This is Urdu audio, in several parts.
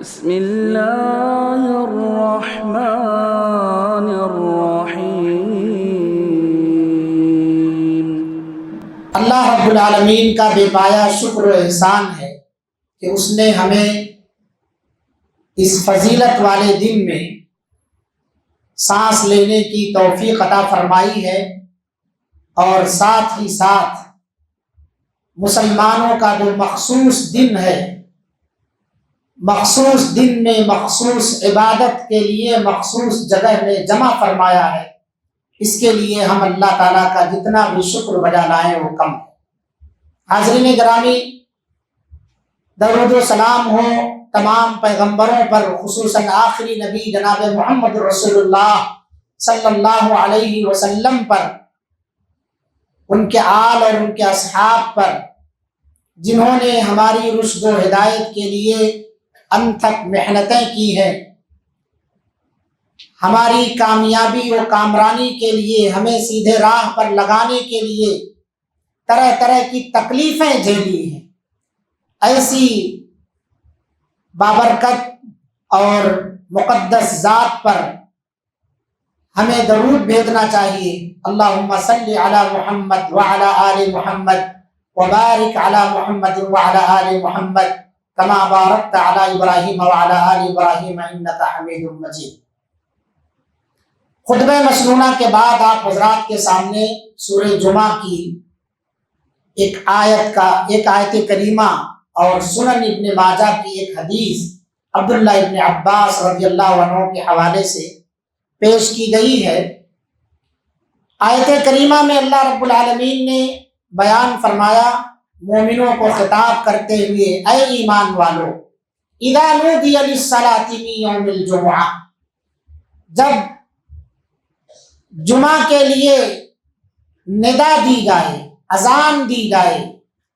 بسم اللہ الرحمن الرحیم۔ اللہ رب العالمین کا بے پایا شکر و احسان ہے کہ اس نے ہمیں اس فضیلت والے دن میں سانس لینے کی توفیق عطا فرمائی ہے، اور ساتھ ہی ساتھ مسلمانوں کا جو مخصوص دن ہے، مخصوص دن میں مخصوص عبادت کے لیے مخصوص جگہ میں جمع فرمایا ہے۔ اس کے لیے ہم اللہ تعالیٰ کا جتنا بھی شکر بجا لائیں وہ کم ہے۔ حاضرین گرامی، درود و سلام ہو تمام پیغمبروں پر، خصوصاً آخری نبی جناب محمد رسول اللہ صلی اللہ علیہ وسلم پر، ان کے آل اور ان کے اصحاب پر، جنہوں نے ہماری رشد و ہدایت کے لیے انتھک محنتیں کی ہیں، ہماری کامیابی و کامرانی کے لیے، ہمیں سیدھے راہ پر لگانے کے لیے طرح طرح کی تکلیفیں جھیلی ہیں۔ ایسی بابرکت اور مقدس ذات پر ہمیں درود بھیجنا چاہیے۔ اللہم صلی علی محمد وعلی آل محمد وبارک علی محمد وعلی آل محمد کما بارکت علی ابراہیم وعلی آل ابراہیم انک حمید مجید۔ خطبہ مسنونہ کے بعد آپ حضرات کے سامنے سورہ جمعہ کی ایک آیت کریمہ اور سنن ابن ماجہ کی ایک حدیث عبداللہ ابن عباس رضی اللہ عنہ کے حوالے سے پیش کی گئی ہے۔ آیت کریمہ میں اللہ رب العالمین نے بیان فرمایا، مومنوں کو خطاب کرتے ہوئے، اے ایمان والو، اذا نودی للصلاۃ من یوم الجمعہ، جب جمعہ کے لیے ندا دی جائے، اذان دی جائے،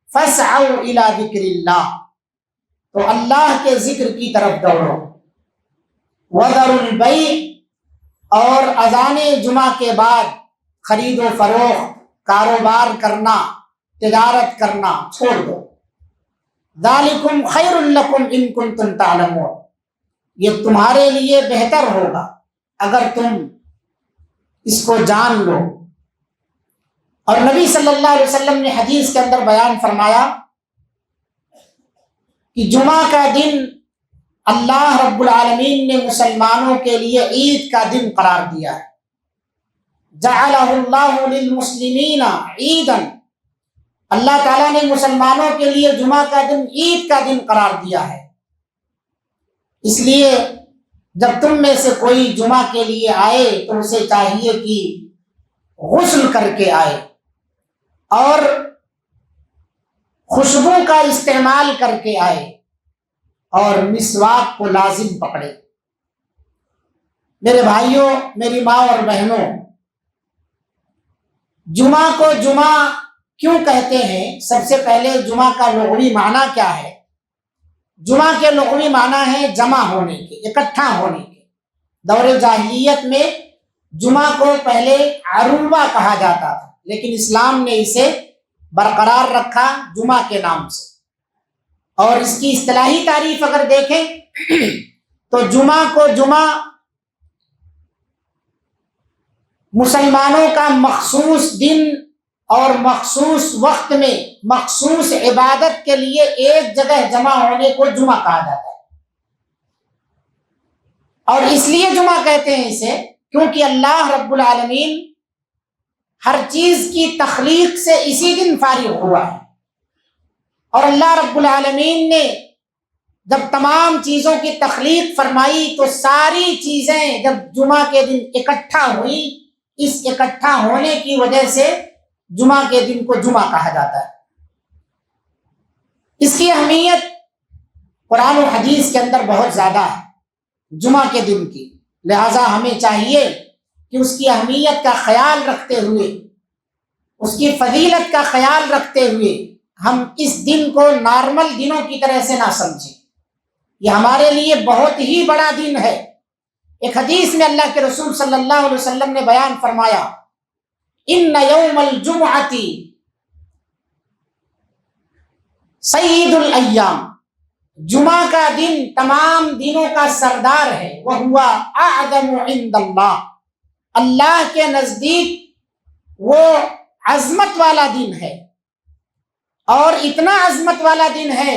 فاسعوا الی ذکر اللہ، تو اللہ کے ذکر کی طرف دوڑو، وذروا البیع، اور اذان جمعہ کے بعد خرید و فروخت، کاروبار کرنا، تجارت کرنا چھوڑ دو۔ ذالکم خیر لکم ان کنتم تعلمون، یہ تمہارے لیے بہتر ہوگا اگر تم اس کو جان لو۔ اور نبی صلی اللہ علیہ وسلم نے حدیث کے اندر بیان فرمایا کہ جمعہ کا دن اللہ رب العالمین نے مسلمانوں کے لیے عید کا دن قرار دیا ہے۔ جعلہ اللہ للمسلمین عیدا، اللہ تعالیٰ نے مسلمانوں کے لیے جمعہ کا دن عید کا دن قرار دیا ہے۔ اس لیے جب تم میں سے کوئی جمعہ کے لیے آئے تو اسے چاہیے کہ غسل کر کے آئے اور خوشبو کا استعمال کر کے آئے اور مسواک کو لازم پکڑے۔ میرے بھائیوں، میری ماں اور بہنوں، جمعہ کو جمعہ کیوں کہتے ہیں؟ سب سے پہلے جمعہ کا لغوی معنی کیا ہے؟ جمعہ کے لغوی معنی ہے جمع ہونے کے، اکٹھا ہونے کے۔ دور جاہلیت میں جمعہ کو پہلے عروبہ کہا جاتا تھا، لیکن اسلام نے اسے برقرار رکھا جمعہ کے نام سے۔ اور اس کی اصطلاحی تعریف اگر دیکھیں تو جمعہ کو جمعہ مسلمانوں کا مخصوص دن اور مخصوص وقت میں مخصوص عبادت کے لیے ایک جگہ جمع ہونے کو جمعہ کہا جاتا ہے۔ اور اس لیے جمعہ کہتے ہیں اسے کیونکہ اللہ رب العالمین ہر چیز کی تخلیق سے اسی دن فارغ ہوا ہے، اور اللہ رب العالمین نے جب تمام چیزوں کی تخلیق فرمائی تو ساری چیزیں جب جمعہ کے دن اکٹھا ہوئی، اس اکٹھا ہونے کی وجہ سے جمعہ کے دن کو جمعہ کہا جاتا ہے۔ اس کی اہمیت قرآن و حدیث کے اندر بہت زیادہ ہے جمعہ کے دن کی، لہٰذا ہمیں چاہیے کہ اس کی اہمیت کا خیال رکھتے ہوئے، اس کی فضیلت کا خیال رکھتے ہوئے ہم اس دن کو نارمل دنوں کی طرح سے نہ سمجھیں۔ یہ ہمارے لیے بہت ہی بڑا دن ہے۔ ایک حدیث میں اللہ کے رسول صلی اللہ علیہ وسلم نے بیان فرمایا، ان یوم الجمعۃ سید الایام، جمعہ کا دن تمام دنوں کا سردار ہے، وَهُوَ أَعْظَمُ عِندَ اللَّهِ، اللہ کے نزدیک وہ عظمت والا دن ہے، اور اتنا عظمت والا دن ہے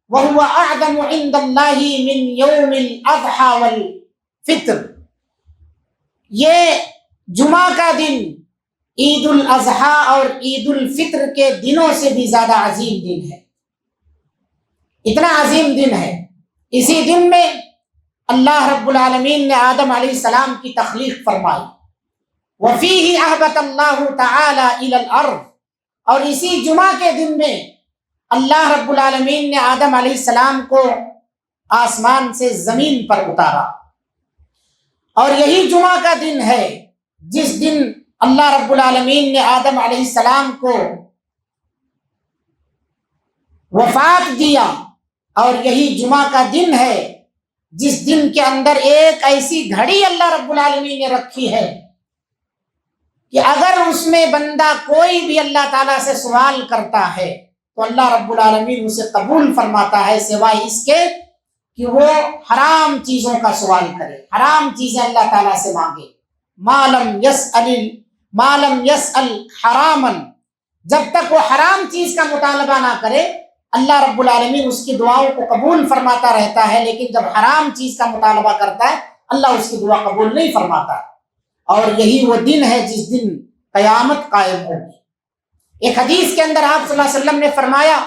وَهُوَ أَعْظَمُ عِندَ اللَّهِ مِنْ يَوْمِ الْأَضْحَى وَالْفِطْرِ، یہ جمعہ کا دن عید الاضحیٰ اور عید الفطر کے دنوں سے بھی زیادہ عظیم دن ہے، اتنا عظیم دن ہے۔ اسی دن میں اللہ رب العالمین نے آدم علیہ السلام کی تخلیق فرمائی، وَفِيهِ أَهْبَتَ اللَّهُ تَعَالَى إِلَى الْأَرْضِ، اور اسی جمعہ کے دن میں اللہ رب العالمین نے آدم علیہ السلام کو آسمان سے زمین پر اتارا، اور یہی جمعہ کا دن ہے جس دن اللہ رب العالمین نے آدم علیہ السلام کو وفات دیا، اور یہی جمعہ کا دن ہے جس دن کے اندر ایک ایسی گھڑی اللہ رب العالمین نے رکھی ہے کہ اگر اس میں بندہ کوئی بھی اللہ تعالیٰ سے سوال کرتا ہے تو اللہ رب العالمین اسے قبول فرماتا ہے، سوائے اس کے کہ وہ حرام چیزوں کا سوال کرے، حرام چیزیں اللہ تعالیٰ سے مانگے۔ ما لم يسأل حراما، جب تک وہ حرام چیز کا مطالبہ نہ کرے اللہ رب العالمین اس کی دعاؤں کو قبول فرماتا رہتا ہے، لیکن جب حرام چیز کا مطالبہ کرتا ہے اللہ اس کی دعا قبول نہیں فرماتا۔ اور یہی وہ دن ہے جس دن قیامت قائم ہوگی۔ ایک حدیث کے اندر آپ صلی اللہ علیہ وسلم نے فرمایا،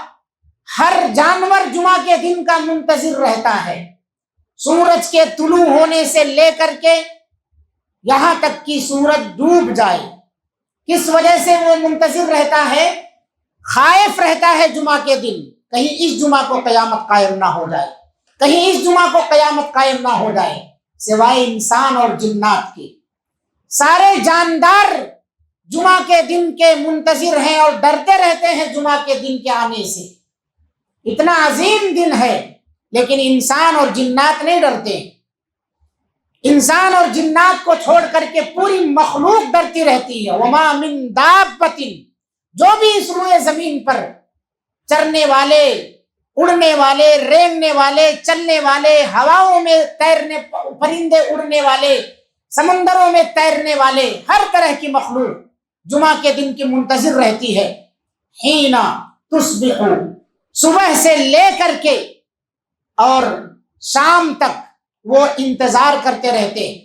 ہر جانور جمعہ کے دن کا منتظر رہتا ہے، سورج کے طلوع ہونے سے لے کر کے یہاں تک کہ سورج ڈوب جائے۔ کس وجہ سے وہ منتظر رہتا ہے؟ خائف رہتا ہے جمعہ کے دن کہیں اس جمعہ کو قیامت قائم نہ ہو جائے، کہیں اس جمعہ کو قیامت قائم نہ ہو جائے، سوائے انسان اور جنات کے۔ سارے جاندار جمعہ کے دن کے منتظر ہیں اور ڈرتے رہتے ہیں جمعہ کے دن کے آنے سے، اتنا عظیم دن ہے، لیکن انسان اور جنات نہیں ڈرتے۔ انسان اور جنات کو چھوڑ کر کے پوری مخلوق ڈرتی رہتی ہے۔ وما من دابۃ، جو بھی اس روئے زمین پر چرنے والے، اڑنے والے، رینگنے والے، چلنے والے، ہواؤں میں تیرنے، پرندے اڑنے والے، سمندروں میں تیرنے والے، ہر طرح کی مخلوق جمعہ کے دن کی منتظر رہتی ہے۔ حین تصبح، صبح سے لے کر کے اور شام تک وہ انتظار کرتے رہتے ہیں،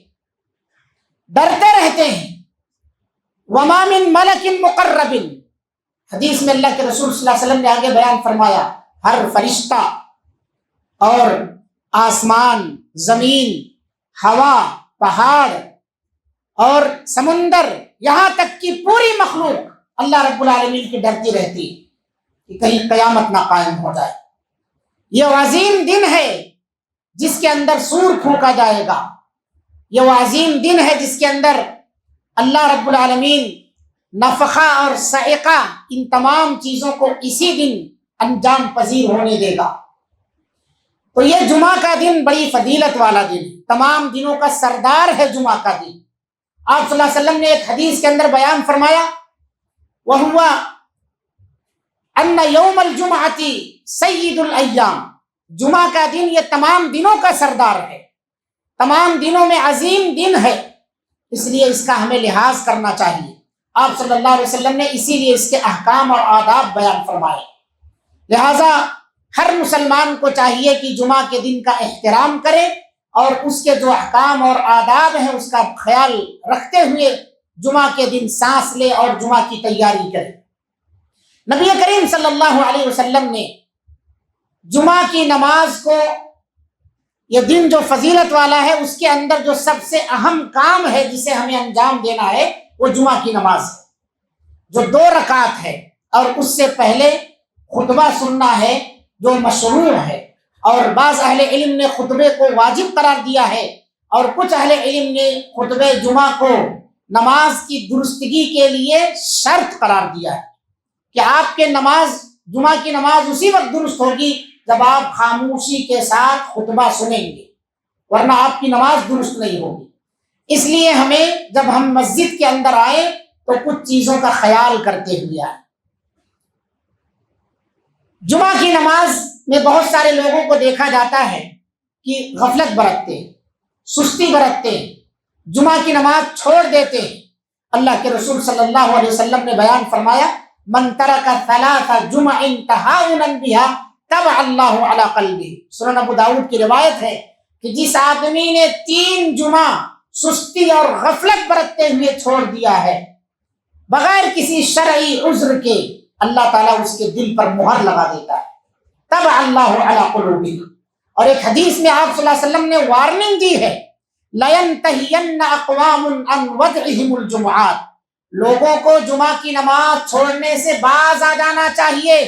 ڈرتے رہتے ہیں۔ وما من ملک مقرب، حدیث میں اللہ کے رسول صلی اللہ علیہ وسلم نے آگے بیان فرمایا، ہر فرشتہ اور آسمان، زمین، ہوا، پہاڑ اور سمندر، یہاں تک کہ پوری مخلوق اللہ رب العالمین کی ڈرتی رہتی کہ کہیں قیامت نہ قائم ہو جائے۔ یہ عظیم دن ہے جس کے اندر سور پھونکا جائے گا، یہ وہ عظیم دن ہے جس کے اندر اللہ رب العالمین نفخہ اور صعقہ، ان تمام چیزوں کو اسی دن انجام پذیر ہونے دے گا۔ تو یہ جمعہ کا دن بڑی فضیلت والا دن، تمام دنوں کا سردار ہے جمعہ کا دن۔ آپ صلی اللہ علیہ وسلم نے ایک حدیث کے اندر بیان فرمایا، وَهُوَ أَنَّ يَوْمَ الْجُمْعَةِ سَيِّدُ الْأَيَّامِ، جمعہ کا دن یہ تمام دنوں کا سردار ہے، تمام دنوں میں عظیم دن ہے، اس لیے اس کا ہمیں لحاظ کرنا چاہیے۔ آپ صلی اللہ علیہ وسلم نے اسی لیے اس کے احکام اور آداب بیان فرمائے۔ لہٰذا ہر مسلمان کو چاہیے کہ جمعہ کے دن کا احترام کرے اور اس کے جو احکام اور آداب ہیں اس کا خیال رکھتے ہوئے جمعہ کے دن سانس لے اور جمعہ کی تیاری کرے۔ نبی کریم صلی اللہ علیہ وسلم نے جمعہ کی نماز کو، یہ دن جو فضیلت والا ہے اس کے اندر جو سب سے اہم کام ہے جسے ہمیں انجام دینا ہے وہ جمعہ کی نماز ہے، جو 2 رکعت ہے، اور اس سے پہلے خطبہ سننا ہے جو مشروع ہے، اور بعض اہل علم نے خطبے کو واجب قرار دیا ہے، اور کچھ اہل علم نے خطبہ جمعہ کو نماز کی درستگی کے لیے شرط قرار دیا ہے کہ آپ کے نماز، جمعہ کی نماز اسی وقت درست ہوگی جب آپ خاموشی کے ساتھ خطبہ سنیں گے، ورنہ آپ کی نماز درست نہیں ہوگی۔ اس لیے ہمیں جب ہم مسجد کے اندر آئیں تو کچھ چیزوں کا خیال کرتے ہوئے آئیں۔ جمعہ کی نماز میں بہت سارے لوگوں کو دیکھا جاتا ہے کہ غفلت برتتے ہیں، سستی برتتے ہیں، جمعہ کی نماز چھوڑ دیتے ہیں۔ اللہ کے رسول صلی اللہ علیہ وسلم نے بیان فرمایا من ترک ثلاث جمع تہاؤنا بها تبع اللہ علی قلبہ۔ سنن ابو داؤد کی روایت ہے کہ جس آدمی نے 3 جمعہ سستی اور غفلت برتتے ہوئے چھوڑ دیا ہے بغیر کسی شرعی عذر کے، اللہ تعالیٰ اس کے دل پر مہر لگا دیتا ہے۔ تبع اللہ علی قلوبہ۔ اور ایک حدیث میں آپ صلی اللہ علیہ وسلم نے وارننگ دی ہے لَيَنْتَهِيَنَّ أَقْوَامٌ عَنْ وَدْعِهِمُ الْجُمُعَاتِ، لوگوں کو جمعہ کی نماز چھوڑنے سے باز آ جانا چاہیے۔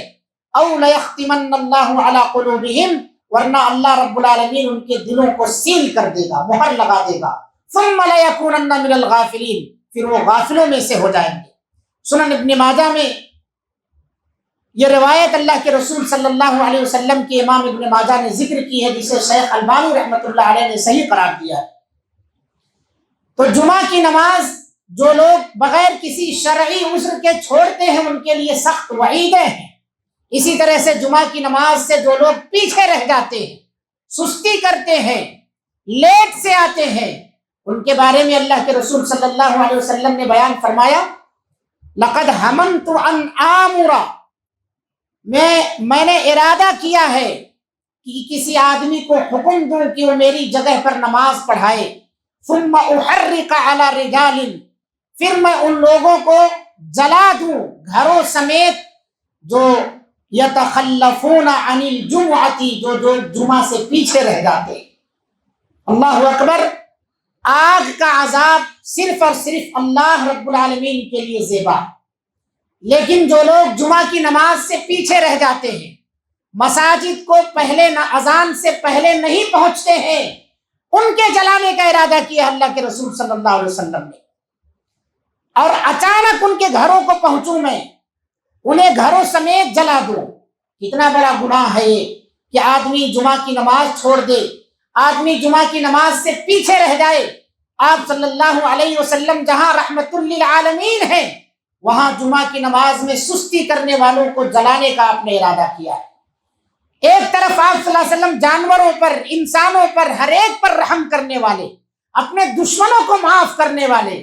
أَوْ لَيَخْتِمَنَّ اللَّهُ عَلَى قُلُوبِهِمْ، ورنہ اللہ رب العالمین ان کے دلوں کو سیل کر دے گا، مہر لگا دے گا۔ ثُمَّ لَيَكُونَنَّ مِنَ الْغَافِلِينَ، پھر وہ غافلوں میں سے ہو جائیں گے۔ سنن ابن ماجہ میں یہ روایت اللہ کے رسول صلی اللہ علیہ وسلم کے امام ابن ماجہ نے ذکر کی ہے، جسے شیخ البانی رحمۃ اللہ علیہ نے صحیح قرار دیا ہے۔ تو جمعہ کی نماز جو لوگ بغیر کسی شرعی عذر کے چھوڑتے ہیں ان کے لیے سخت وعیدیں ہیں۔ اسی طرح سے جمعہ کی نماز سے جو لوگ پیچھے رہ جاتے ہیں، سستی کرتے ہیں، لیٹ سے آتے ہیں، ان کے بارے میں اللہ کے رسول صلی اللہ علیہ وسلم نے بیان فرمایا لقد ہممت ان آمر، میں نے ارادہ کیا ہے کہ کسی آدمی کو حکم دوں کہ وہ میری جگہ پر نماز پڑھائے، ثم احرق علی رجال، پھر میں ان لوگوں کو جلا دوں گھروں سمیت جو یتخلفون عن الجمعۃ، جو جمعہ سے پیچھے رہ جاتے۔ اللہ اکبر۔ آگ کا عذاب صرف اور صرف اللہ رب العالمین کے لیے زیبا، لیکن جو لوگ جمعہ کی نماز سے پیچھے رہ جاتے ہیں، مساجد کو پہلے نہ اذان سے پہلے نہیں پہنچتے ہیں، ان کے جلانے کا ارادہ کیا اللہ کے رسول صلی اللہ علیہ وسلم نے۔ اور اچانک ان کے گھروں کو پہنچوں میں، انہیں گھروں سمیت جلا دوں۔ کتنا بڑا گناہ ہے یہ کہ آدمی جمعہ کی نماز چھوڑ دے، آدمی جمعہ کی نماز سے پیچھے رہ جائے۔ آپ صلی اللہ علیہ وسلم جہاں رحمت للعالمین ہیں، وہاں جمعہ کی نماز میں سستی کرنے والوں کو جلانے کا آپ نے ارادہ کیا ہے۔ ایک طرف آپ صلی اللہ علیہ وسلم جانوروں پر، انسانوں پر، ہر ایک پر رحم کرنے والے، اپنے دشمنوں کو معاف کرنے والے،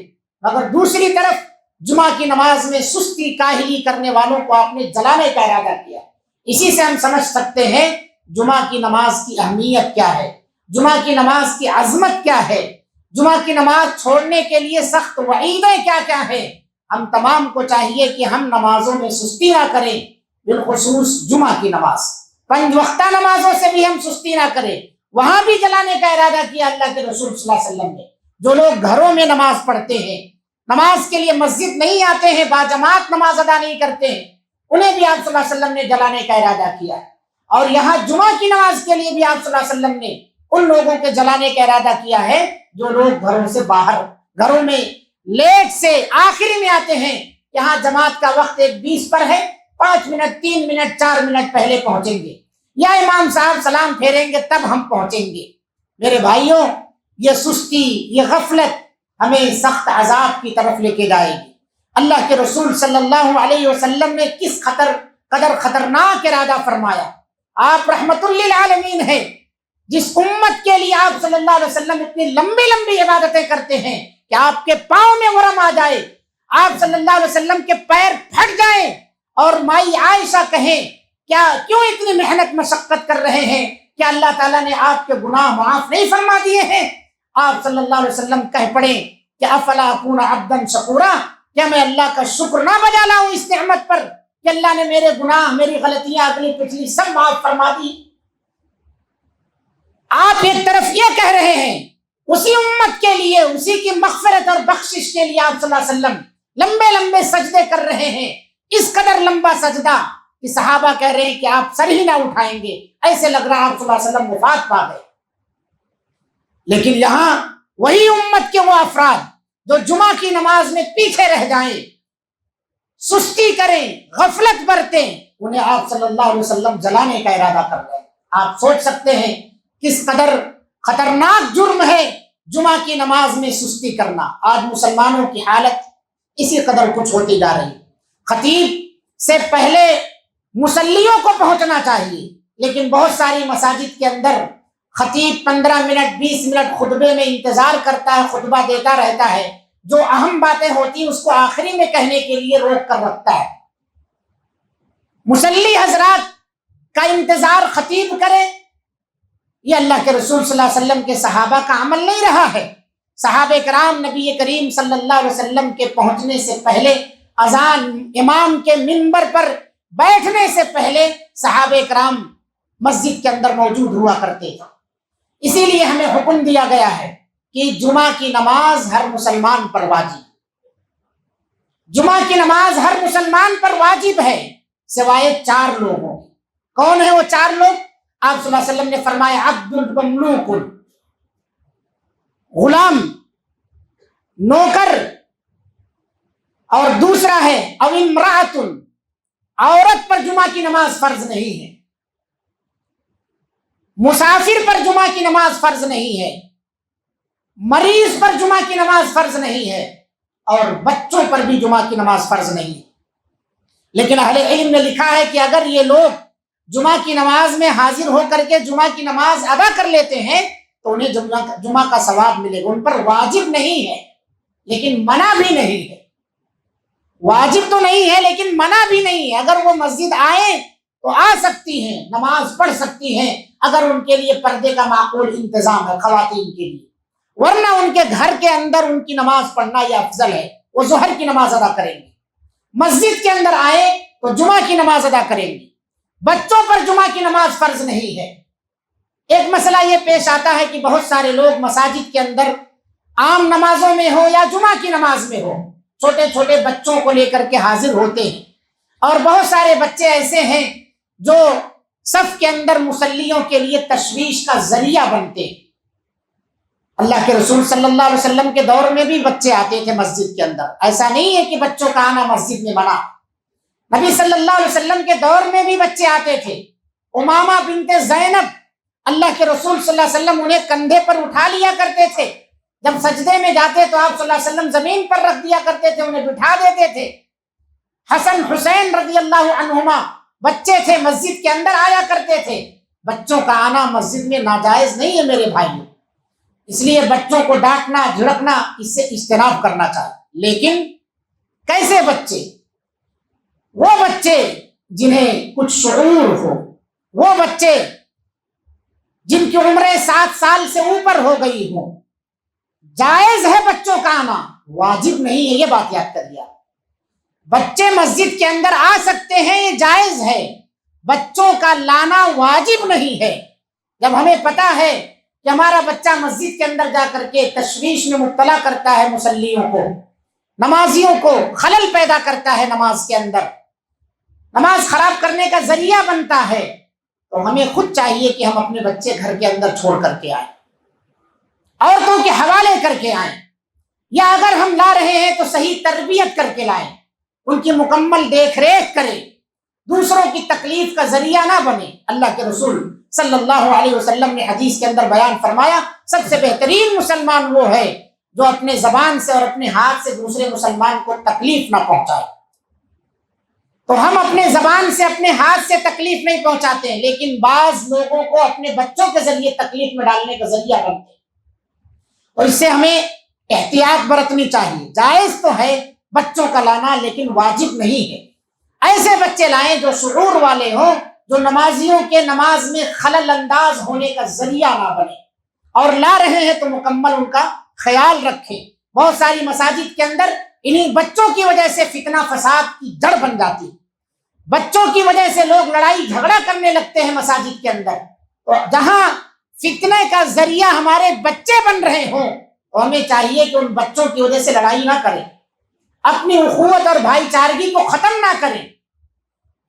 مگر دوسری طرف جمعہ کی نماز میں سستی کاہلی کرنے والوں کو آپ نے جلانے کا ارادہ کیا۔ اسی سے ہم سمجھ سکتے ہیں جمعہ کی نماز کی اہمیت کیا ہے، جمعہ کی نماز کی عظمت کیا ہے، جمعہ کی نماز چھوڑنے کے لیے سخت وعیدیں کیا کیا ہیں۔ ہم تمام کو چاہیے کہ ہم نمازوں میں سستی نہ کریں، بالخصوص جمعہ کی نماز۔ 5 وقتہ نمازوں سے بھی ہم سستی نہ کریں، وہاں بھی جلانے کا ارادہ کیا اللہ کے رسول صلی اللہ علیہ وسلم نے۔ جو لوگ گھروں میں نماز پڑھتے ہیں، نماز کے لیے مسجد نہیں آتے ہیں، باجماعت نماز ادا نہیں کرتے ہیں، انہیں بھی آپ صلی اللہ علیہ وسلم نے جلانے کا ارادہ کیا۔ اور یہاں جمعہ کی نماز کے لیے بھی آپ صلی اللہ علیہ وسلم نے ان لوگوں کے جلانے کا ارادہ کیا ہے جو لوگ گھروں سے باہر، گھروں میں لیٹ سے آخری میں آتے ہیں۔ یہاں جماعت کا وقت 1:20 پر ہے، 5 منٹ، 3 منٹ، 4 منٹ پہلے پہنچیں گے، یا امام صاحب سلام پھیریں گے تب ہم پہنچیں گے۔ میرے بھائیوں، یہ سستی، یہ غفلت ہمیں سخت عذاب کی طرف لے کے جائے گی۔ اللہ کے رسول صلی اللہ علیہ وسلم نے کس قدر خطرناک ارادہ فرمایا۔ آپ رحمت للعالمین ہیں، جس امت کے لیے آپ صلی اللہ علیہ وسلم اتنی لمبی لمبی عبادتیں کرتے ہیں کہ آپ کے پاؤں میں ورم آ جائے، آپ صلی اللہ علیہ وسلم کے پیر پھٹ جائیں اور مائی عائشہ کہیں کیوں اتنی محنت مشقت کر رہے ہیں، کیا اللہ تعالیٰ نے آپ کے گناہ معاف نہیں فرما دیے ہیں؟ آپ صلی اللہ علیہ وسلم کہہ پڑے کہ افلا اکون عبدا شکورا، کیا میں اللہ کا شکر نہ بجا لاؤں اس نعمت پر کہ اللہ نے میرے گناہ، میری غلطیاں اگلی پچھلی سب معاف فرما دی۔ آپ ایک طرف یہ کہہ رہے ہیں، اسی امت کے لیے، اسی کی مغفرت اور بخشش کے لیے آپ صلی اللہ علیہ وسلم لمبے لمبے سجدے کر رہے ہیں، اس قدر لمبا سجدہ کہ صحابہ کہہ رہے ہیں کہ آپ سر ہی نہ اٹھائیں گے، ایسے لگ رہا آپ صلی اللہ علیہ وسلم وفات پا گئے۔ لیکن یہاں وہی امت کے وہ افراد جو جمعہ کی نماز میں پیچھے رہ جائیں، سستی کریں، غفلت برتیں، انہیں آپ صلی اللہ علیہ وسلم جلانے کا ارادہ کر رہے ہیں۔ آپ سوچ سکتے ہیں کس قدر خطرناک جرم ہے جمعہ کی نماز میں سستی کرنا۔ آج مسلمانوں کی حالت اسی قدر کچھ ہوتی جا رہی ہے۔ خطیب سے پہلے مصلیوں کو پہنچنا چاہیے، لیکن بہت ساری مساجد کے اندر خطیب 15 منٹ 20 منٹ خطبے میں انتظار کرتا ہے، خطبہ دیتا رہتا ہے، جو اہم باتیں ہوتی ہیں اس کو آخری میں کہنے کے لیے روک کر رکھتا ہے۔ مصلی حضرات کا انتظار خطیب کرے، یہ اللہ کے رسول صلی اللہ علیہ وسلم کے صحابہ کا عمل نہیں رہا ہے۔ صحابہ کرام نبی کریم صلی اللہ علیہ وسلم کے پہنچنے سے پہلے، اذان امام کے منبر پر بیٹھنے سے پہلے صحابہ کرام مسجد کے اندر موجود ہوا کرتے تھے۔ اسی لیے ہمیں حکم دیا گیا ہے کہ جمعہ کی نماز ہر مسلمان پر واجب، جمعہ کی نماز ہر مسلمان پر واجب ہے سوائے 4 لوگوں۔ کون ہیں وہ 4 لوگ؟ آپ صلی اللہ علیہ وسلم نے فرمایا عبد مملوک، غلام، نوکر، اور دوسرا ہے او امرأۃ، عورت پر جمعہ کی نماز فرض نہیں ہے، مسافر پر جمعہ کی نماز فرض نہیں ہے، مریض پر جمعہ کی نماز فرض نہیں ہے، اور بچوں پر بھی جمعہ کی نماز فرض نہیں ہے۔ لیکن اہل علم نے لکھا ہے کہ اگر یہ لوگ جمعہ کی نماز میں حاضر ہو کر کے جمعہ کی نماز ادا کر لیتے ہیں تو انہیں جمعہ کا ثواب ملے گا۔ ان پر واجب نہیں ہے لیکن منع بھی نہیں ہے، واجب تو نہیں ہے لیکن منع بھی نہیں ہے۔ اگر وہ مسجد آئیں تو آ سکتی ہیں، نماز پڑھ سکتی ہیں اگر ان کے لیے پردے کا معقول انتظام ہے خواتین کے لیے، ورنہ ان کے گھر کے اندر ان کی نماز پڑھنا یہ افضل ہے۔ وہ ظہر کی نماز ادا کریں گے، مسجد کے اندر آئے تو جمعہ کی نماز ادا کریں گے۔ بچوں پر جمعہ کی نماز فرض نہیں ہے۔ ایک مسئلہ یہ پیش آتا ہے کہ بہت سارے لوگ مساجد کے اندر عام نمازوں میں ہو یا جمعہ کی نماز میں ہو چھوٹے چھوٹے بچوں کو لے کر کے حاضر ہوتے ہیں، اور بہت سارے بچے ایسے ہیں جو صف کے اندر مصلیوں کے لیے تشویش کا ذریعہ بنتے ہیں۔ اللہ کے رسول صلی اللہ علیہ وسلم کے دور میں بھی بچے آتے تھے مسجد کے اندر، ایسا نہیں ہے کہ بچوں کا آنا مسجد میں منع۔ نبی صلی اللہ علیہ وسلم کے دور میں بھی بچے آتے تھے۔ امامہ بنت زینب، اللہ کے رسول صلی اللہ علیہ وسلم انہیں کندھے پر اٹھا لیا کرتے تھے، جب سجدے میں جاتے تو آپ صلی اللہ علیہ وسلم زمین پر رکھ دیا کرتے تھے، انہیں بٹھا دیتے تھے۔ حسن حسین رضی اللہ عنہما بچے تھے، مسجد کے اندر آیا کرتے تھے۔ بچوں کا آنا مسجد میں ناجائز نہیں ہے میرے بھائیوں، اس لیے بچوں کو ڈانٹنا جھڑکنا اس سے اجتناب کرنا چاہیے۔ لیکن کیسے بچے؟ وہ بچے جنہیں کچھ شعور ہو، وہ بچے جن کی عمریں 7 سال سے اوپر ہو گئی ہوں۔ جائز ہے بچوں کا آنا، واجب نہیں ہے، یہ بات یاد کر لیا۔ بچے مسجد کے اندر آ سکتے ہیں، یہ جائز ہے، بچوں کا لانا واجب نہیں ہے۔ جب ہمیں پتا ہے کہ ہمارا بچہ مسجد کے اندر جا کر کے تشویش میں مبتلا کرتا ہے، مصلیوں کو، نمازیوں کو خلل پیدا کرتا ہے، نماز کے اندر نماز خراب کرنے کا ذریعہ بنتا ہے، تو ہمیں خود چاہیے کہ ہم اپنے بچے گھر کے اندر چھوڑ کر کے آئیں، عورتوں کے حوالے کر کے آئیں، یا اگر ہم لا رہے ہیں تو صحیح تربیت کر کے لائیں، ان کی مکمل دیکھ ریکھ کریں، دوسروں کی تکلیف کا ذریعہ نہ بنے۔ اللہ کے رسول صلی اللہ علیہ وسلم نے حدیث کے اندر بیان فرمایا، سب سے بہترین مسلمان وہ ہے جو اپنے زبان سے اور اپنے ہاتھ سے دوسرے مسلمان کو تکلیف نہ پہنچائے۔ تو ہم اپنے زبان سے اپنے ہاتھ سے تکلیف نہیں پہنچاتے ہیں، لیکن بعض لوگوں کو اپنے بچوں کے ذریعے تکلیف میں ڈالنے کا ذریعہ بنتے ہیں، اور اس سے ہمیں احتیاط برتنی چاہیے۔ جائز تو ہے بچوں کا لانا لیکن واجب نہیں ہے۔ ایسے بچے لائیں جو شعور والے ہوں، جو نمازیوں کے نماز میں خلل انداز ہونے کا ذریعہ نہ بنے، اور لا رہے ہیں تو مکمل ان کا خیال رکھیں۔ بہت ساری مساجد کے اندر انہی بچوں کی وجہ سے فتنہ فساد کی جڑ بن جاتی ہے، بچوں کی وجہ سے لوگ لڑائی جھگڑا کرنے لگتے ہیں مساجد کے اندر۔ تو جہاں فتنے کا ذریعہ ہمارے بچے بن رہے ہوں تو ہمیں چاہیے کہ ان بچوں کی وجہ سے لڑائی نہ کریں، اپنی اخوت اور بھائی چارگی کو ختم نہ کریں،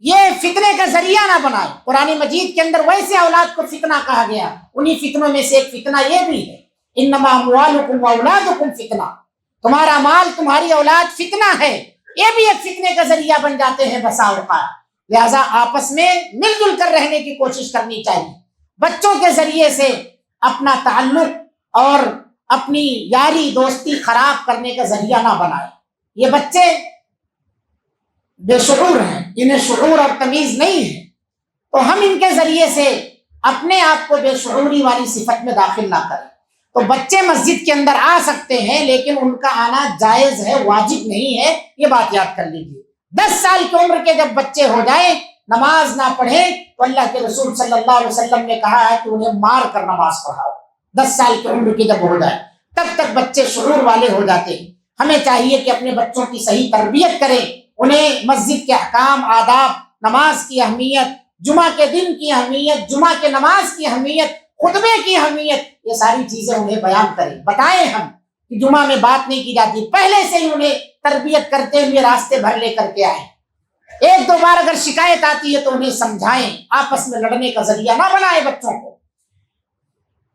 یہ فتنے کا ذریعہ نہ بنائیں۔ قرآن مجید کے اندر ویسے اولاد کو فتنہ کہا گیا، انہی فتنوں میں سے ایک فتنہ یہ بھی ہے، انما اموالکم واولادکم فتنہ، تمہارا مال تمہاری اولاد فتنہ ہے، یہ بھی ایک فتنے کا ذریعہ بن جاتے ہیں بسا اوقات۔ لہذا آپس میں مل جل کر رہنے کی کوشش کرنی چاہیے، بچوں کے ذریعے سے اپنا تعلق اور اپنی یاری دوستی خراب کرنے کا ذریعہ نہ بنائیں۔ یہ بچے بے شعور ہیں، انہیں شعور اور تمیز نہیں ہے، تو ہم ان کے ذریعے سے اپنے آپ کو بے شعوری والی صفت میں داخل نہ کریں۔ تو بچے مسجد کے اندر آ سکتے ہیں لیکن ان کا آنا جائز ہے، واجب نہیں ہے، یہ بات یاد کر لیجیے۔ 10 سال کی عمر کے جب بچے ہو جائیں، نماز نہ پڑھیں، تو اللہ کے رسول صلی اللہ علیہ وسلم نے کہا ہے کہ انہیں مار کر نماز پڑھاؤ۔ 10 سال کی عمر کی جب ہو جائے تب تک بچے شعور والے ہو جاتے ہیں۔ ہمیں چاہیے کہ اپنے بچوں کی صحیح تربیت کریں، انہیں مسجد کے احکام، آداب، نماز کی اہمیت، جمعہ کے دن کی اہمیت، جمعہ کے نماز کی اہمیت، خطبے کی اہمیت، یہ ساری چیزیں انہیں بیان کریں، بتائیں ہم کہ جمعہ میں بات نہیں کی جاتی، پہلے سے ہی انہیں تربیت کرتے ہوئے راستے بھر لے کر کے آئیں۔ ایک دو بار اگر شکایت آتی ہے تو انہیں سمجھائیں، آپس میں لڑنے کا ذریعہ نہ بنائیں بچوں کو۔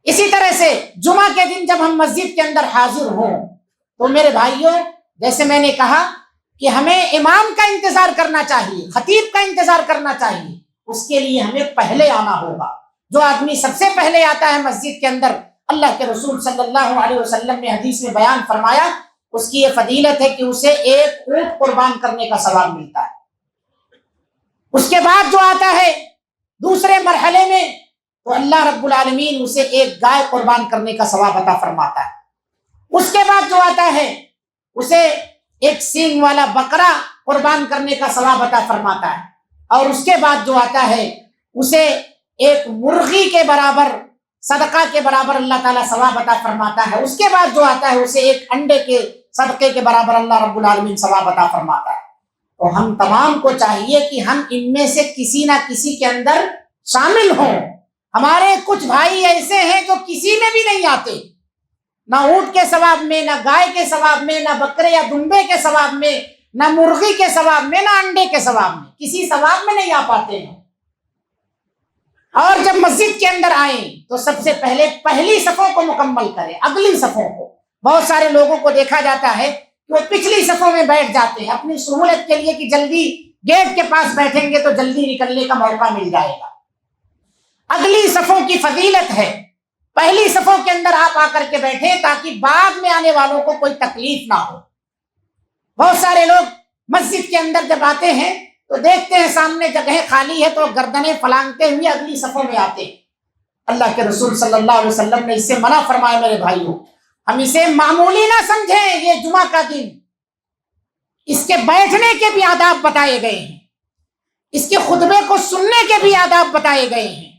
اسی طرح سے جمعہ کے دن جب ہم مسجد کے اندر حاضر ہوں تو میرے بھائیوں، جیسے میں نے کہا کہ ہمیں امام کا انتظار کرنا چاہیے، خطیب کا انتظار کرنا چاہیے، اس کے لیے ہمیں پہلے آنا ہوگا۔ جو آدمی سب سے پہلے آتا ہے مسجد کے اندر، اللہ کے رسول صلی اللہ علیہ وسلم نے حدیث میں بیان فرمایا، اس کی یہ فضیلت ہے کہ اسے ایک اونٹ قربان کرنے کا ثواب ملتا ہے۔ اس کے بعد جو آتا ہے دوسرے مرحلے میں تو اللہ رب العالمین اسے ایک گائے قربان کرنے کا ثواب عطا فرماتا ہے۔ اس کے بعد جو آتا ہے اسے ایک سینگ والا بکرا قربان کرنے کا ثواب عطا فرماتا ہے، اور اس کے بعد جو آتا ہے اسے ایک مرغی کے برابر، صدقہ کے برابر اللہ تعالیٰ ثواب عطا فرماتا ہے۔ اس کے بعد جو آتا ہے اسے ایک انڈے کے صدقے کے برابر اللہ رب العالمین ثواب عطا فرماتا ہے۔ تو ہم تمام کو چاہیے کہ ہم ان میں سے کسی نہ کسی کے اندر شامل ہوں۔ ہمارے کچھ بھائی ایسے ہیں جو کسی میں بھی نہیں آتے، نہ اونٹ کے ثواب میں، نہ گائے کے ثواب میں، نہ بکرے یا دمبے کے ثواب میں، نہ مرغی کے ثواب میں، نہ انڈے کے ثواب میں، کسی ثواب میں نہیں آ پاتے ہیں۔ اور جب مسجد کے اندر آئیں تو سب سے پہلے پہلی صفوں کو مکمل کریں، اگلی صفوں کو۔ بہت سارے لوگوں کو دیکھا جاتا ہے کہ وہ پچھلی صفوں میں بیٹھ جاتے ہیں اپنی سہولت کے لیے کہ جلدی گیٹ کے پاس بیٹھیں گے تو جلدی نکلنے کا موقع مل جائے گا۔ اگلی صفوں کی فضیلت ہے، پہلی صفوں کے اندر آپ آ کر کے بیٹھیں تاکہ بعد میں آنے والوں کو کوئی تکلیف نہ ہو۔ بہت سارے لوگ مسجد کے اندر جب آتے ہیں تو دیکھتے ہیں سامنے جگہیں خالی ہے تو گردنیں پھلانگتے ہوئے اگلی صفوں میں آتے ہیں۔ اللہ کے رسول صلی اللہ علیہ وسلم نے اس سے منع فرمایا۔ میرے بھائیوں، ہم اسے معمولی نہ سمجھیں، یہ جمعہ کا دن، اس کے بیٹھنے کے بھی آداب بتائے گئے ہیں، اس کے خطبے کو سننے کے بھی آداب بتائے گئے ہیں،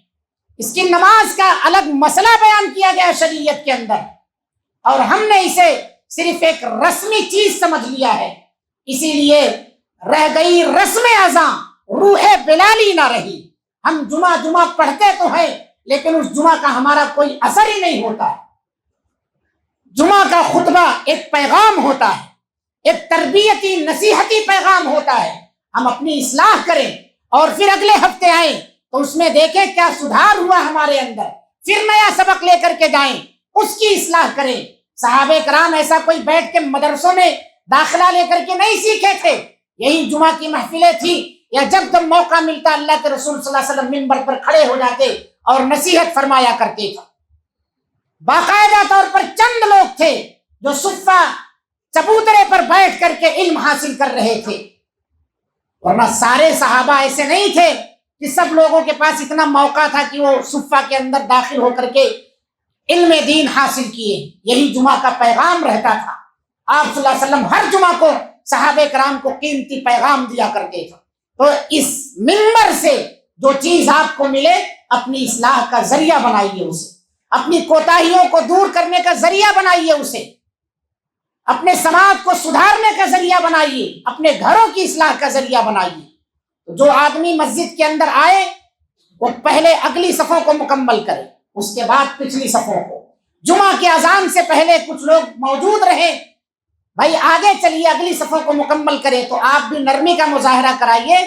اس کی نماز کا الگ مسئلہ بیان کیا گیا شریعت کے اندر، اور ہم نے اسے صرف ایک رسمی چیز سمجھ لیا ہے، اسی لیے رہ گئی رسم اذاں، روح بلالی نہ رہی۔ ہم جمعہ پڑھتے تو ہیں لیکن اس جمعہ کا ہمارا کوئی اثر ہی نہیں ہوتا ہے۔ جمعہ کا خطبہ ایک پیغام ہوتا ہے، ایک تربیتی نصیحتی پیغام ہوتا ہے۔ ہم اپنی اصلاح کریں اور پھر اگلے ہفتے آئیں تو اس میں دیکھیں کیا سدھار ہوا ہمارے اندر، پھر نیا سبق لے کر کے جائیں، اس کی اصلاح کریں۔ صحابہ کرام ایسا کوئی بیٹھ کے مدرسوں میں داخلہ لے کر کے نہیں سیکھے تھے، یہی جمعہ کی محفلیں تھی، یا جب جب موقع ملتا اللہ کے رسول صلی اللہ علیہ وسلم منبر پر کھڑے ہو جاتے اور نصیحت فرمایا کرتے تھے۔ باقاعدہ طور پر چند لوگ تھے جو صفہ چبوترے پر بیٹھ کر کے علم حاصل کر رہے تھے، ورنہ سارے صحابہ ایسے نہیں تھے کہ سب لوگوں کے پاس اتنا موقع تھا کہ وہ صفہ کے اندر داخل ہو کر کے علم دین حاصل کیے۔ یہی جمعہ کا پیغام رہتا تھا۔ آپ صلی اللہ علیہ وسلم ہر جمعہ کو صحابہ کرام کو قیمتی پیغام دیا کرتے تھے۔ تو اس منبر سے جو چیز آپ کو ملے اپنی اصلاح کا ذریعہ بنائیے اسے، اپنی کوتاہیوں کو دور کرنے کا ذریعہ بنائیے اسے، اپنے سماج کو سدھارنے کا ذریعہ بنائیے، اپنے گھروں کی اصلاح کا ذریعہ بنائیے۔ جو آدمی مسجد کے اندر آئے وہ پہلے اگلی صفوں کو مکمل کرے، اس کے بعد پچھلی صفوں کو۔ جمعہ کی اذان سے پہلے کچھ لوگ موجود رہے، بھائی آگے چلیے اگلی صفوں کو مکمل کریں، تو آپ بھی نرمی کا مظاہرہ کرائیے۔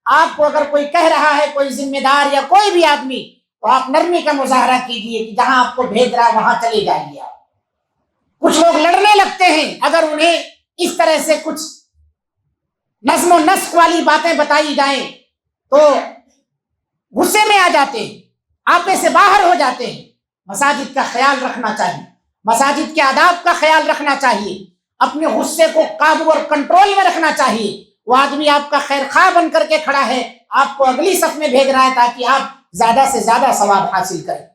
آپ کو اگر کوئی کہہ رہا ہے، کوئی ذمہ دار یا کوئی بھی آدمی، تو آپ نرمی کا مظاہرہ کیجیے کہ جہاں آپ کو بھیج رہا ہے وہاں چلے جائیے آپ۔ کچھ لوگ لڑنے لگتے ہیں اگر انہیں اس طرح سے کچھ نظم و نسق والی باتیں بتائی جائیں تو غصے میں آ جاتے ہیں، آپے سے باہر ہو جاتے ہیں۔ مساجد کا خیال رکھنا چاہیے، مساجد کے آداب کا خیال رکھنا چاہیے، اپنے غصے کو قابو اور کنٹرول میں رکھنا چاہیے، وہ آدمی آپ کا خیر خواہ بن کر کے کھڑا ہے، آپ کو اگلی صف میں بھیج رہا ہے تاکہ آپ زیادہ سے زیادہ ثواب حاصل کریں۔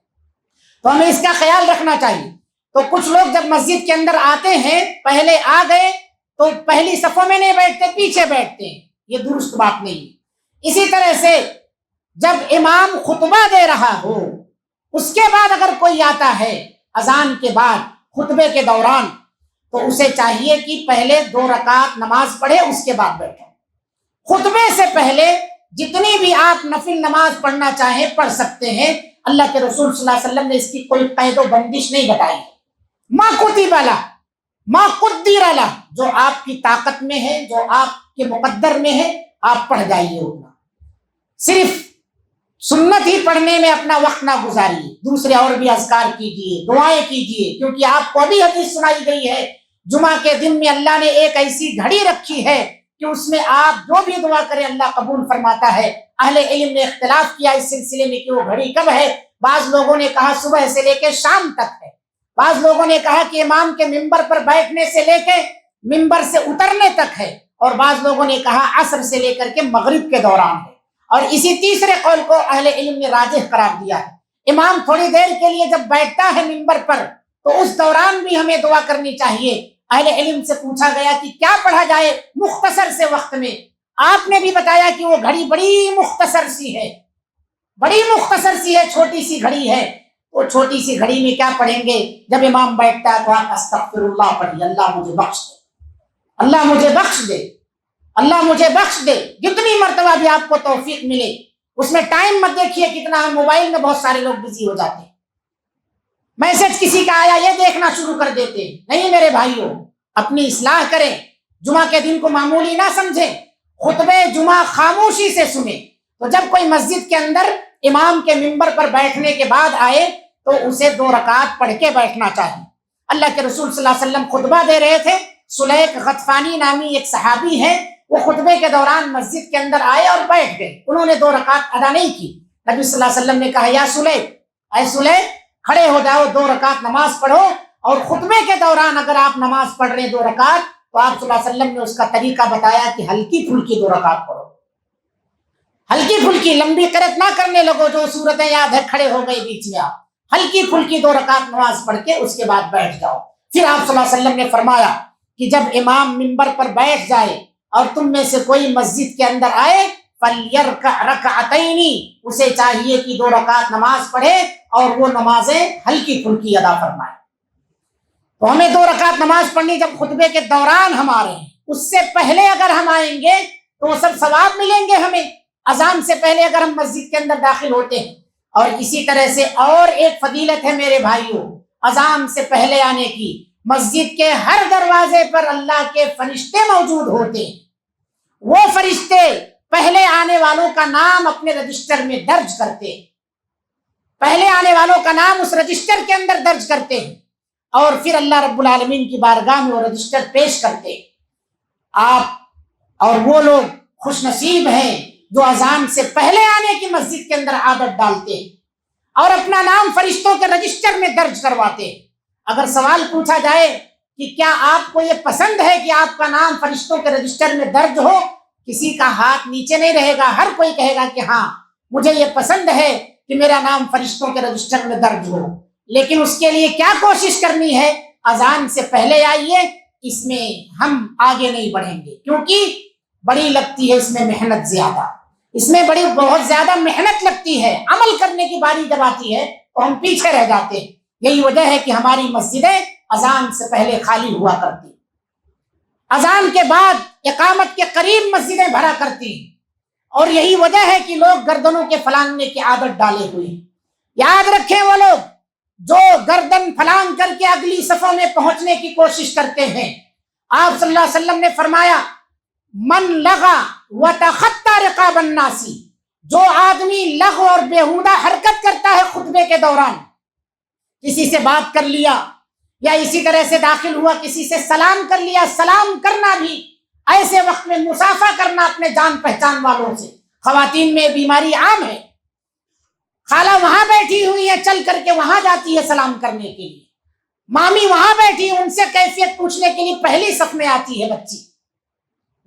تو ہمیں اس کا خیال رکھنا چاہیے۔ تو کچھ لوگ جب مسجد کے اندر آتے ہیں، پہلے آ گئے تو پہلی صفوں میں نہیں بیٹھتے، پیچھے بیٹھتے ہیں، یہ درست بات نہیں ہے۔ اسی طرح سے جب امام خطبہ دے رہا ہو، اس کے بعد اگر کوئی آتا ہے اذان کے بعد خطبے کے دوران، تو اسے چاہیے کہ پہلے 2 رکعت نماز پڑھے، اس کے بعد بیٹھے۔ خطبے سے پہلے جتنی بھی آپ نفل نماز پڑھنا چاہیں پڑھ سکتے ہیں۔ اللہ کے رسول صلی اللہ علیہ وسلم نے اس کی کوئی قید و بندش نہیں بتائی۔ ما کتب لہ، ما قدر لہ، جو آپ کی طاقت میں ہے، جو آپ کے مقدر میں ہے، آپ پڑھ جائیے اتنا۔ صرف سنت ہی پڑھنے میں اپنا وقت نہ گزاریے، دوسرے اور بھی اذکار کیجیے، دعائیں کیجیے، کیونکہ آپ کو ابھی حدیث سنائی گئی ہے جمعہ کے دن میں اللہ نے ایک ایسی گھڑی رکھی ہے کہ اس میں آپ جو بھی دعا کریں اللہ قبول فرماتا ہے۔ اہل علم نے اختلاف کیا اس سلسلے میں کہ وہ گھڑی کب ہے۔ بعض لوگوں نے کہا صبح سے لے کے شام تک ہے، بعض لوگوں نے کہا کہ امام کے ممبر پر بیٹھنے سے لے کے ممبر سے اترنے تک ہے، اور بعض لوگوں نے کہا عصر سے لے کر کے مغرب کے دوران ہے، اور اسی تیسرے قول کو اہل علم نے راجح قرار دیا ہے۔ امام تھوڑی دیر کے لیے جب بیٹھتا ہے ممبر پر تو اس دوران بھی ہمیں دعا کرنی چاہیے۔ اہل علم سے پوچھا گیا کہ کیا پڑھا جائے مختصر سے وقت میں، آپ نے بھی بتایا کہ وہ گھڑی بڑی مختصر سی ہے، بڑی مختصر سی ہے، چھوٹی سی گھڑی ہے۔ وہ چھوٹی سی گھڑی میں کیا پڑھیں گے؟ جب امام بیٹھتا ہے تو آپ استغفر اللہ پڑھیے، اللہ مجھے بخش دے، اللہ مجھے بخش دے، اللہ مجھے بخش دے، جتنی مرتبہ بھی آپ کو توفیق ملے۔ اس میں ٹائم مت دیکھیے کتنا ہے، موبائل میں بہت سارے لوگ بزی ہو جاتے ہیں، میسج کسی کا آیا یہ دیکھنا شروع کر دیتے ہیں۔ نہیں میرے بھائیوں، اپنی اصلاح کریں، جمعہ کے دن کو معمولی نہ سمجھیں، خطبے جمعہ خاموشی سے سنیں۔ تو جب کوئی مسجد کے اندر امام کے ممبر پر بیٹھنے کے بعد آئے تو اسے 2 رکعت پڑھ کے بیٹھنا چاہیے۔ اللہ کے رسول صلی اللہ علیہ وسلم خطبہ دے رہے تھے، سلیق غطفانی نامی ایک صحابی ہے، وہ خطبے کے دوران مسجد کے اندر آئے اور بیٹھ گئے، انہوں نے 2 رکعت ادا نہیں کی۔ نبی صلی اللہ علیہ وسلم نے کہا یا سلیق، اے سلیق کھڑے ہو جاؤ، 2 رکعت نماز پڑھو۔ اور خطبے کے دوران اگر آپ نماز پڑھ رہے 2 رکعت تو آپ صلی اللہ علیہ وسلم نے اس کا طریقہ بتایا کہ ہلکی پھلکی 2 رکعت پڑھو، ہلکی پھلکی، لمبی قرأت نہ کرنے لگو جو صورتیں یاد ہے کھڑے ہو گئے بیچ میں، آپ ہلکی پھلکی 2 رکعت نماز پڑھ کے اس کے بعد بیٹھ جاؤ۔ پھر آپ صلی اللہ علیہ وسلم نے فرمایا کہ جب امام منبر پر بیٹھ جائے اور تم میں سے کوئی مسجد کے اندر آئے فَلْيَرْكَعْ رَكْعَتَيْنِ، اسے چاہیے کہ 2 رکعت نماز پڑھے اور وہ نمازیں ہلکی پھلکی ادا فرمائے۔ تو ہمیں 2 رکعت نماز پڑھنی جب خطبے کے دوران ہم آ رہے ہیں، اس سے پہلے اگر ہم آئیں گے تو وہ سب ثواب ملیں گے ہمیں، اذان سے پہلے اگر ہم مسجد کے اندر داخل ہوتے ہیں۔ اور اسی طرح سے اور ایک فضیلت ہے میرے بھائیوں اذان سے پہلے آنے کی، مسجد کے ہر دروازے پر اللہ کے فرشتے موجود ہوتے ہیں، وہ فرشتے پہلے آنے والوں کا نام اپنے رجسٹر میں درج کرتے ہیں، پہلے آنے والوں کا نام اس رجسٹر کے اندر درج کرتے ہیں، اور پھر اللہ رب العالمین کی بارگاہ میں وہ رجسٹر پیش کرتے ہیں۔ آپ اور وہ لوگ خوش نصیب ہیں جو اذان سے پہلے آنے کی مسجد کے اندر عادت ڈالتے ہیں اور اپنا نام فرشتوں کے رجسٹر میں درج کرواتے ہیں۔ اگر سوال پوچھا جائے کہ کیا آپ کو یہ پسند ہے کہ آپ کا نام فرشتوں کے رجسٹر میں درج ہو، کسی کا ہاتھ نیچے نہیں رہے گا، ہر کوئی کہے گا کہ ہاں مجھے یہ پسند ہے کہ میرا نام فرشتوں کے رجسٹر میں درج ہو۔ لیکن اس کے لیے کیا کوشش کرنی ہے؟ اذان سے پہلے آئیے، اس میں ہم آگے نہیں بڑھیں گے کیونکہ بڑی لگتی ہے اس میں محنت زیادہ، اس میں بہت زیادہ محنت لگتی ہے، عمل کرنے کی باری جب آتی ہے تو ہم پیچھے رہ جاتے ہیں۔ یہی وجہ ہے کہ ہماری مسجدیں اذان سے پہلے خالی ہوا کرتی، اذان کے بعد اقامت کے قریب مسجدیں بھرا کرتی، اور یہی وجہ ہے کہ لوگ گردنوں کے پھلانگنے کی عادت ڈالے ہوئے۔ یاد رکھیں وہ لوگ جو گردن پھلانگ کر کے اگلی صفوں میں پہنچنے کی کوشش کرتے ہیں، آپ صلی اللہ علیہ وسلم نے فرمایا من لغا وتخطى رقاب الناس، جو آدمی لغو اور بیہودہ حرکت کرتا ہے خطبے کے دوران، کسی سے بات کر لیا یا اسی طرح سے داخل ہوا کسی سے سلام کر لیا، سلام کرنا بھی ایسے وقت میں مصافحہ کرنا اپنے جان پہچان والوں سے، خواتین میں بیماری عام ہے، خالہ وہاں بیٹھی ہوئی ہے چل کر کے وہاں جاتی ہے سلام کرنے کے لیے، مامی وہاں بیٹھی ان سے کیفیت پوچھنے کے لیے پہلی صف میں آتی ہے بچی،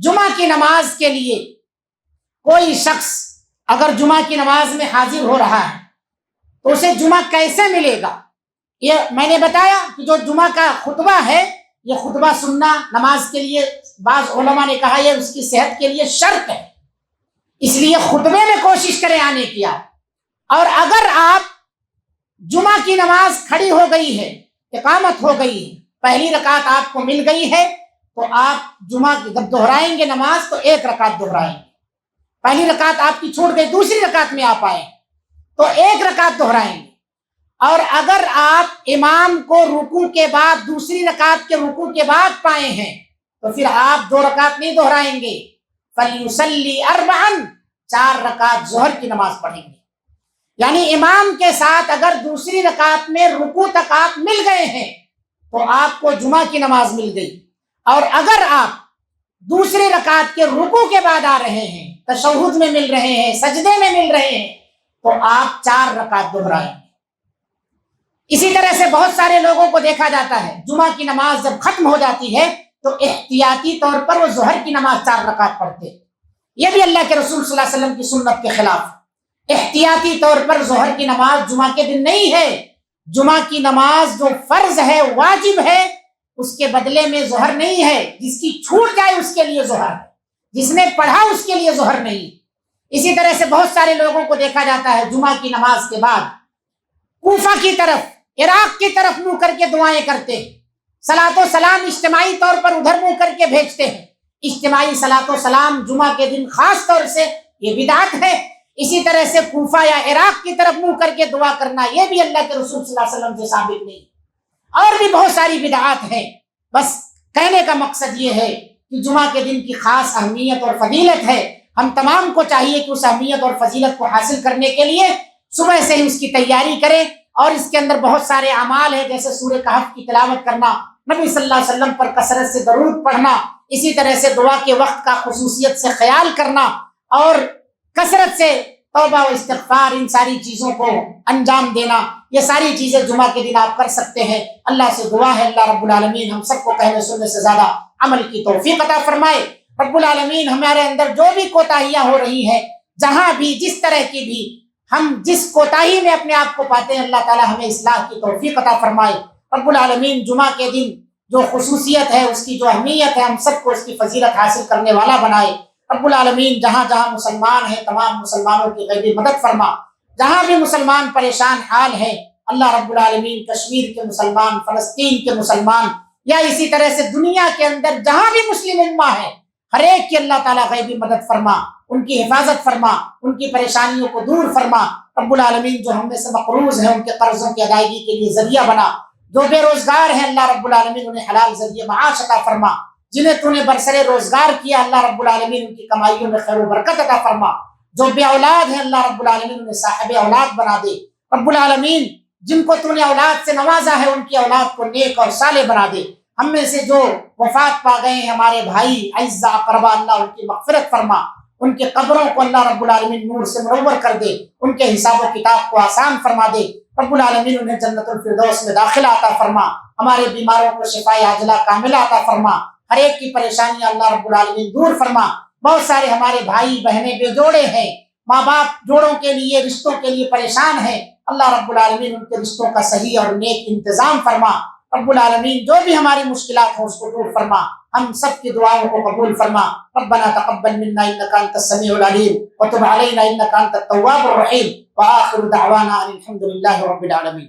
جمعہ کی نماز کے لیے کوئی شخص اگر جمعہ کی نماز میں حاضر ہو رہا ہے تو اسے جمعہ کیسے ملے گا؟ یہ میں نے بتایا کہ جو جمعہ کا خطبہ ہے یہ خطبہ سننا نماز کے لیے بعض علماء نے کہا یہ اس کی صحت کے لیے شرط ہے، اس لیے خطبے میں کوشش کریں آنے کی آپ۔ اور اگر آپ جمعہ کی نماز کھڑی ہو گئی ہے، اقامت ہو گئی ہے، پہلی رکعت آپ کو مل گئی ہے تو آپ جمعہ کی جب دہرائیں گے نماز تو ایک رکعت دہرائیں گے۔ پہلی رکعت آپ کی چھوٹ گئی، دوسری رکعت میں آپ آئے تو ایک رکعت دہرائیں گے۔ اور اگر آپ امام کو رکوع کے بعد دوسری رکعت کے رکوع کے بعد پائے ہیں تو پھر آپ 2 رکعت نہیں دہرائیں گے، فَلْيُصَلِّ أَرْبَعًا 4 رکعت ظہر کی نماز پڑھیں گے۔ یعنی امام کے ساتھ اگر دوسری رکعت میں رکوع تک آپ مل گئے ہیں تو آپ کو جمعہ کی نماز مل گئی، اور اگر آپ دوسری رکعت کے رکوع کے بعد آ رہے ہیں، تشہد میں مل رہے ہیں، سجدے میں مل رہے ہیں تو آپ 4 رکعت دہرائیں۔ اسی طرح سے بہت سارے لوگوں کو دیکھا جاتا ہے جمعہ کی نماز جب ختم ہو جاتی ہے تو احتیاطی طور پر وہ ظہر کی نماز 4 رکعت پڑھتے ہیں۔ یہ بھی اللہ کے رسول صلی اللہ علیہ وسلم کی سنت کے خلاف، احتیاطی طور پر ظہر کی نماز جمعہ کے دن نہیں ہے۔ جمعہ کی نماز جو فرض ہے، واجب ہے، اس کے بدلے میں ظہر نہیں ہے۔ جس کی چھوٹ جائے اس کے لیے ظہر ہے، جس نے پڑھا اس کے لیے ظہر نہیں۔ اسی طرح سے بہت سارے لوگوں کو دیکھا جاتا ہے جمعہ کی نماز کے بعد کوفہ کی طرف، عراق کی طرف منہ کر کے دعائیں کرتے ہیں، صلاۃ و سلام اجتماعی طور پر ادھر منہ کر کے بھیجتے ہیں۔ اجتماعی صلاۃ و سلام جمعہ کے دن خاص طور سے یہ بدعت ہے۔ اسی طرح سے کوفہ یا عراق کی طرف منہ کر کے دعا کرنا یہ بھی اللہ کے رسول صلی اللہ علیہ وسلم سے ثابت نہیں۔ اور بھی بہت ساری بدعات ہیں۔ بس کہنے کا مقصد یہ ہے کہ جمعہ کے دن کی خاص اہمیت اور فضیلت ہے۔ ہم تمام کو چاہیے کہ اس اہمیت اور فضیلت کو حاصل کرنے کے لیے صبح سے ہی اس کی تیاری کریں، اور اس کے اندر بہت سارے اعمال ہیں جیسے سورہ کہف کی تلاوت کرنا، نبی صلی اللہ علیہ وسلم پر کثرت سے درود پڑھنا، اسی طرح سے دعا کے وقت کا خصوصیت سے خیال کرنا، اور کثرت سے توبہ و استغفار، ان ساری چیزوں کو انجام دینا۔ یہ ساری چیزیں جمعہ کے دن آپ کر سکتے ہیں۔ اللہ سے دعا ہے اللہ رب العالمین ہم سب کو کہنے سننے سے زیادہ عمل کی توفیق عطا فرمائے۔ رب العالمین ہمارے اندر جو بھی کوتاہیاں ہو رہی ہیں، جہاں بھی جس طرح کی بھی ہم جس کوتاہی میں اپنے آپ کو پاتے ہیں، اللہ تعالی ہمیں اصلاح کی توفیق عطا فرمائے۔ رب العالمین جمعہ کے دن جو خصوصیت ہے، اس کی جو اہمیت ہے، ہم سب کو اس کی فضیلت حاصل کرنے والا بنائے۔ رب العالمین جہاں جہاں مسلمان ہیں تمام مسلمانوں کی غیبی مدد فرما۔ جہاں بھی مسلمان پریشان حال ہیں، اللہ رب العالمین کشمیر کے مسلمان، فلسطین کے مسلمان، یا اسی طرح سے دنیا کے اندر جہاں بھی مسلم امہ ہے، ہر ایک کی اللہ تعالیٰ غیبی مدد فرما، ان کی حفاظت فرما، ان کی پریشانیوں کو دور فرما۔ رب العالمین جو ہم میں سے مقروض ہیں ان کے قرضوں کی ادائیگی کے لیے ذریعہ بنا۔ جو بے روزگار ہیں اللہ رب العالمین انہیں حلال ذریعہ معاش عطا فرما۔ جنہیں تو نے برسر روزگار کیا اللہ رب العالمین ان کی کمائیوں میں خیر و برکت عطا فرما۔ جو بے اولاد ہیں اللہ رب العالمین انہیں صاحب اولاد بنا دے۔ رب العالمین جن کو تو نے اولاد سے نوازا ہے ان کی اولاد کو نیک اور صالح بنا دے۔ ہم میں سے جو وفات پا گئے ہیں ہمارے بھائی اعزاء اقربا، اللہ ان کی مغفرت فرما، ان کے قبروں کو اللہ رب العالمین نور سے منور کر دے، ان کے حساب و کتاب کو آسان فرما دے۔ رب العالمین انہیں جنت الفردوس میں داخلہ عطا فرما۔ ہمارے بیماروں کو شفائے عاجلہ کاملہ عطا فرما۔ ہر ایک کی پریشانیاں اللہ رب العالمین دور فرما۔ بہت سارے ہمارے بھائی بہنیں بے جوڑے ہیں، ماں باپ جوڑوں کے لیے رشتوں کے لیے پریشان ہیں، اللہ رب العالمین ان کے رشتوں کا صحیح اور نیک انتظام فرما۔ رب العالمین جو بھی ہماری مشکلات ہوں اس کو دور فرما، ہم سب کی دعاؤں کو قبول فرما۔ ربنا تقبل منا انك انت السميع العليم وتب علينا انك انت التواب الرحيم، واخر دعوانا ان الحمد لله رب العالمين۔